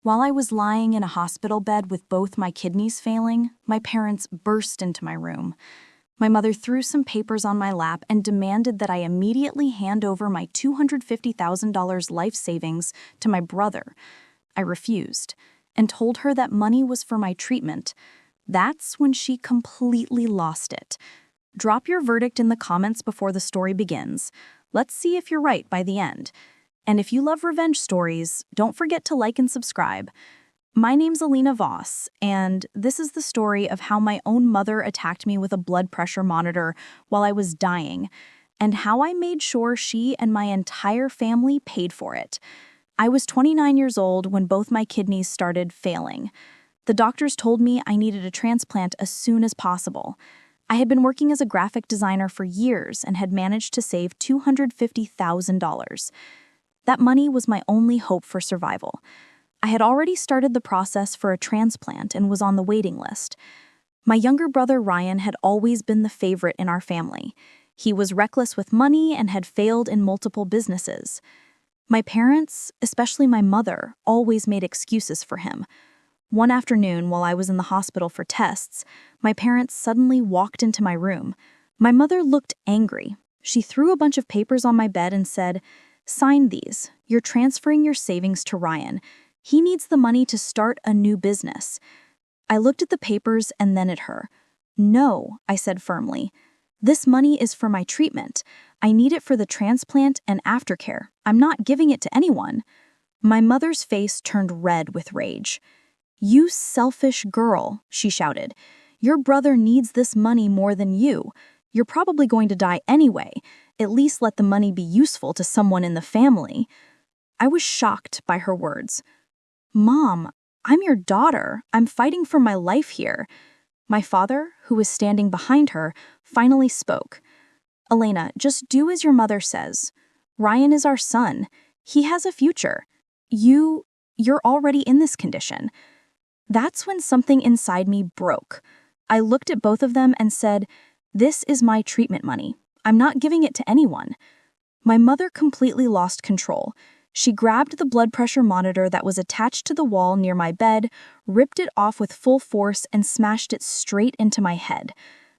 While I was lying in a hospital bed with both my kidneys failing, my parents burst into my room. My mother threw some papers on my lap and demanded that I immediately hand over my $250,000 life savings to my brother. I refused and told her that money was for my treatment. That's when she completely lost it. Drop your verdict in the comments before the story begins. Let's see if you're right by the end. And if you love revenge stories, don't forget to like and subscribe. My name's Alina Voss, and this is the story of how my own mother attacked me with a blood pressure monitor while I was dying, and how I made sure she and my entire family paid for it. I was 29 years old when both my kidneys started failing. The doctors told me I needed a transplant as soon as possible. I had been working as a graphic designer for years and had managed to save $250,000. That money was my only hope for survival. I had already started the process for a transplant and was on the waiting list. My younger brother Ryan had always been the favorite in our family. He was reckless with money and had failed in multiple businesses. My parents, especially my mother, always made excuses for him. One afternoon, while I was in the hospital for tests, my parents suddenly walked into my room. My mother looked angry. She threw a bunch of papers on my bed and said, "Sign these. You're transferring your savings to Ryan. He needs the money to start a new business." I looked at the papers and then at her. "No," I said firmly. "This money is for my treatment. I need it for the transplant and aftercare. I'm not giving it to anyone." My mother's face turned red with rage. "You selfish girl," she shouted. "Your brother needs this money more than you. You're probably going to die anyway. At least let the money be useful to someone in the family." I was shocked by her words. "Mom, I'm your daughter. I'm fighting for my life here." My father, who was standing behind her, finally spoke. "Elena, just do as your mother says. Ryan is our son. He has a future. You're already in this condition." That's when something inside me broke. I looked at both of them and said, "This is my treatment money. I'm not giving it to anyone." My mother completely lost control. She grabbed the blood pressure monitor that was attached to the wall near my bed, ripped it off with full force, and smashed it straight into my head.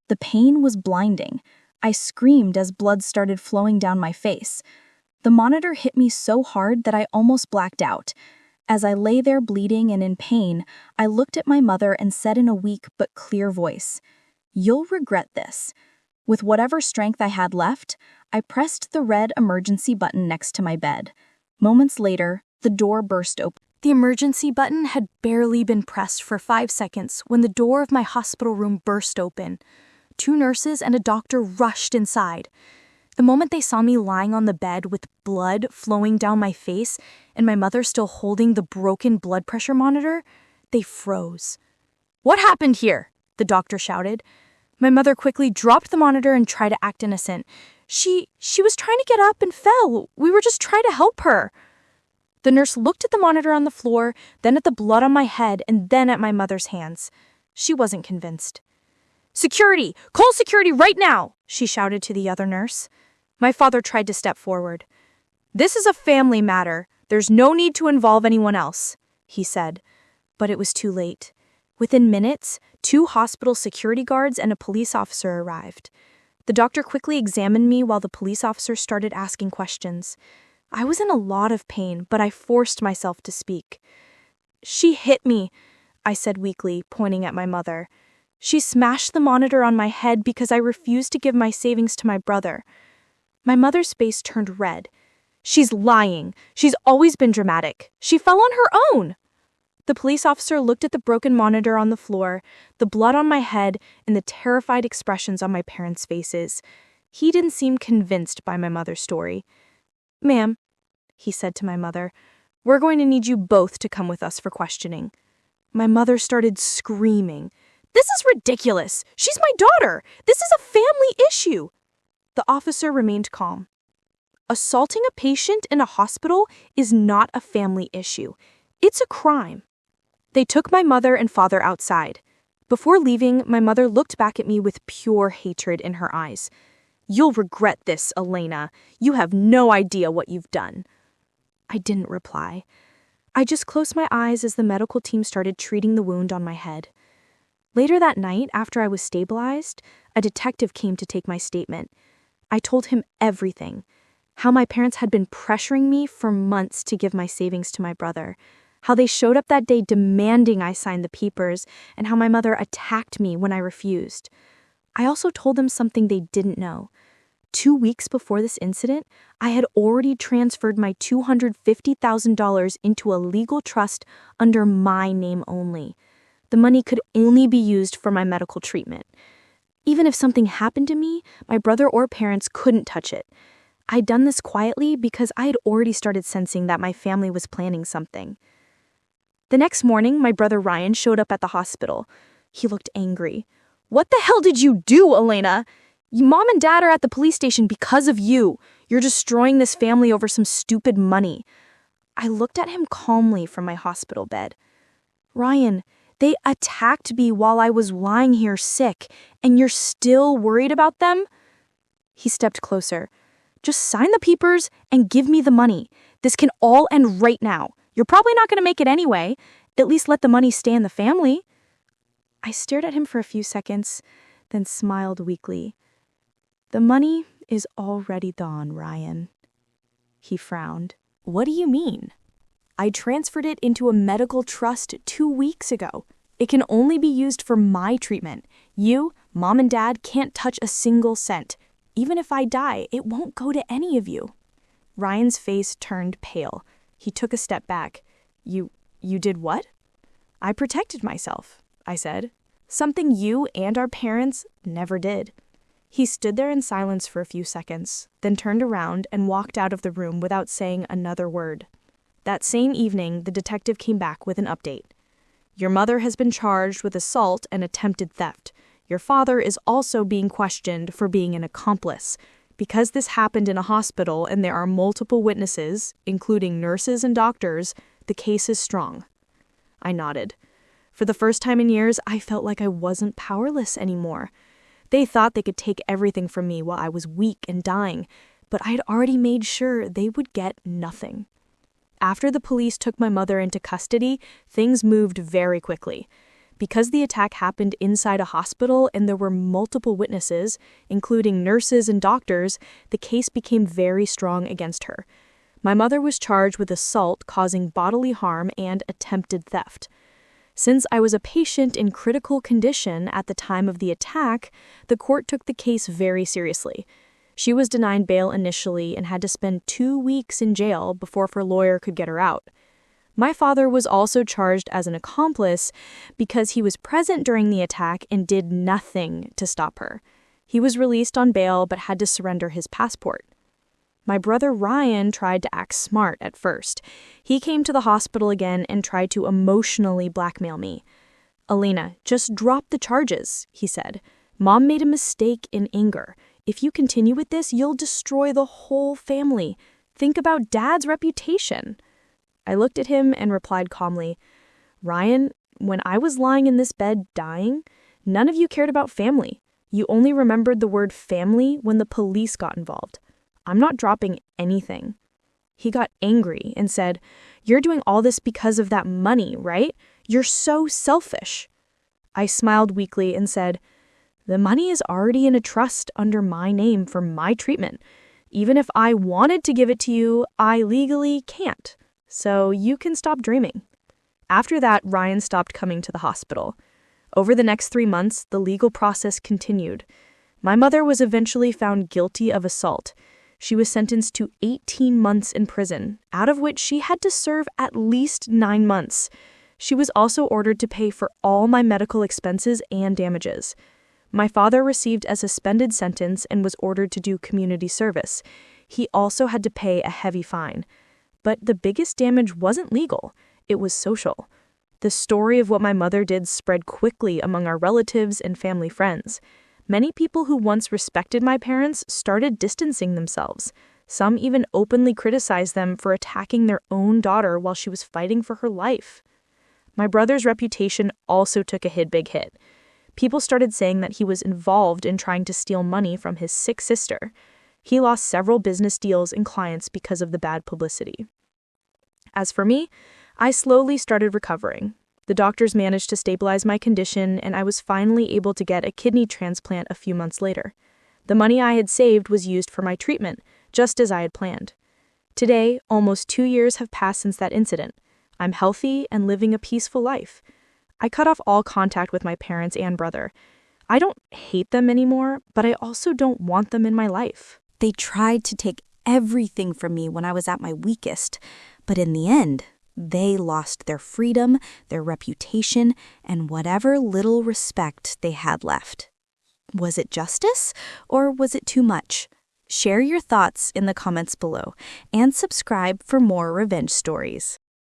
The pain was blinding. I screamed as blood started flowing down my face. The monitor hit me so hard that I almost blacked out. As I lay there bleeding and in pain, I looked at my mother and said in a weak but clear voice, "You'll regret this." With whatever strength I had left, I pressed the red emergency button next to my bed. Moments later, the door burst open. The emergency button had barely been pressed for 5 seconds when the door of my hospital room burst open. 2 nurses and a doctor rushed inside. The moment they saw me lying on the bed with blood flowing down my face and my mother still holding the broken blood pressure monitor, they froze. "What happened here?" the doctor shouted. My mother quickly dropped the monitor and tried to act innocent. She was trying to get up and fell. We were just trying to help her." The nurse looked at the monitor on the floor, then at the blood on my head, and then at my mother's hands. She wasn't convinced. "Security! Call security right now!" she shouted to the other nurse. My father tried to step forward. "This is a family matter. There's no need to involve anyone else," he said. But it was too late. Within minutes, 2 hospital security guards and a police officer arrived. The doctor quickly examined me while the police officer started asking questions. I was in a lot of pain, but I forced myself to speak. "She hit me," I said weakly, pointing at my mother. "She smashed the monitor on my head because I refused to give my savings to my brother." My mother's face turned red. "She's lying. She's always been dramatic. She fell on her own." The police officer looked at the broken monitor on the floor, the blood on my head, and the terrified expressions on my parents' faces. He didn't seem convinced by my mother's story. "Ma'am," he said to my mother, "we're going to need you both to come with us for questioning." My mother started screaming. "This is ridiculous! She's my daughter! This is a family issue!" The officer remained calm. "Assaulting a patient in a hospital is not a family issue. It's a crime." They took my mother and father outside. Before leaving, my mother looked back at me with pure hatred in her eyes. "You'll regret this, Elena. You have no idea what you've done." I didn't reply. I just closed my eyes as the medical team started treating the wound on my head. Later that night, after I was stabilized, a detective came to take my statement. I told him everything. How my parents had been pressuring me for months to give my savings to my brother. How they showed up that day demanding I sign the papers, and how my mother attacked me when I refused. I also told them something they didn't know. 2 weeks before this incident, I had already transferred my $250,000 into a legal trust under my name only. The money could only be used for my medical treatment. Even if something happened to me, my brother or parents couldn't touch it. I'd done this quietly because I had already started sensing that my family was planning something. The next morning, my brother Ryan showed up at the hospital. He looked angry. "What the hell did you do, Elena? Mom and Dad are at the police station because of you. You're destroying this family over some stupid money." I looked at him calmly from my hospital bed. "Ryan, they attacked me while I was lying here sick, and you're still worried about them?" He stepped closer. "Just sign the papers and give me the money. This can all end right now. You're probably not going to make it anyway. At least let the money stay in the family." I stared at him for a few seconds, then smiled weakly. "The money is already gone, Ryan." He frowned. "What do you mean?" "I transferred it into a medical trust 2 weeks ago. It can only be used for my treatment. You, Mom and Dad can't touch a single cent. Even if I die, it won't go to any of you." Ryan's face turned pale. He took a step back. You did what?" "I protected myself," I said. "Something you and our parents never did." He stood there in silence for a few seconds, then turned around and walked out of the room without saying another word. That same evening, the detective came back with an update. "Your mother has been charged with assault and attempted theft. Your father is also being questioned for being an accomplice. Because this happened in a hospital and there are multiple witnesses, including nurses and doctors, the case is strong." I nodded. For the first time in years, I felt like I wasn't powerless anymore. They thought they could take everything from me while I was weak and dying, but I had already made sure they would get nothing. After the police took my mother into custody, things moved very quickly. Because the attack happened inside a hospital and there were multiple witnesses, including nurses and doctors, the case became very strong against her. My mother was charged with assault causing bodily harm and attempted theft. Since I was a patient in critical condition at the time of the attack, the court took the case very seriously. She was denied bail initially and had to spend 2 weeks in jail before her lawyer could get her out. My father was also charged as an accomplice because he was present during the attack and did nothing to stop her. He was released on bail but had to surrender his passport. My brother Ryan tried to act smart at first. He came to the hospital again and tried to emotionally blackmail me. "Elena, just drop the charges," he said. "Mom made a mistake in anger. If you continue with this, you'll destroy the whole family. Think about Dad's reputation." I looked at him and replied calmly, "Ryan, when I was lying in this bed dying, none of you cared about family. You only remembered the word family when the police got involved. I'm not dropping anything." He got angry and said, "You're doing all this because of that money, right? You're so selfish." I smiled weakly and said, "The money is already in a trust under my name for my treatment. Even if I wanted to give it to you, I legally can't. So you can stop dreaming." After that, Ryan stopped coming to the hospital. Over the next 3 months, the legal process continued. My mother was eventually found guilty of assault. She was sentenced to 18 months in prison, out of which she had to serve at least 9 months. She was also ordered to pay for all my medical expenses and damages. My father received a suspended sentence and was ordered to do community service. He also had to pay a heavy fine. But the biggest damage wasn't legal, it was social. The story of what my mother did spread quickly among our relatives and family friends. Many people who once respected my parents started distancing themselves. Some even openly criticized them for attacking their own daughter while she was fighting for her life. My brother's reputation also took a big hit. People started saying that he was involved in trying to steal money from his sick sister. He lost several business deals and clients because of the bad publicity. As for me, I slowly started recovering. The doctors managed to stabilize my condition, and I was finally able to get a kidney transplant a few months later. The money I had saved was used for my treatment, just as I had planned. Today, almost 2 years have passed since that incident. I'm healthy and living a peaceful life. I cut off all contact with my parents and brother. I don't hate them anymore, but I also don't want them in my life. They tried to take everything from me when I was at my weakest, but in the end, they lost their freedom, their reputation, and whatever little respect they had left. Was it justice, or was it too much? Share your thoughts in the comments below, and subscribe for more revenge stories.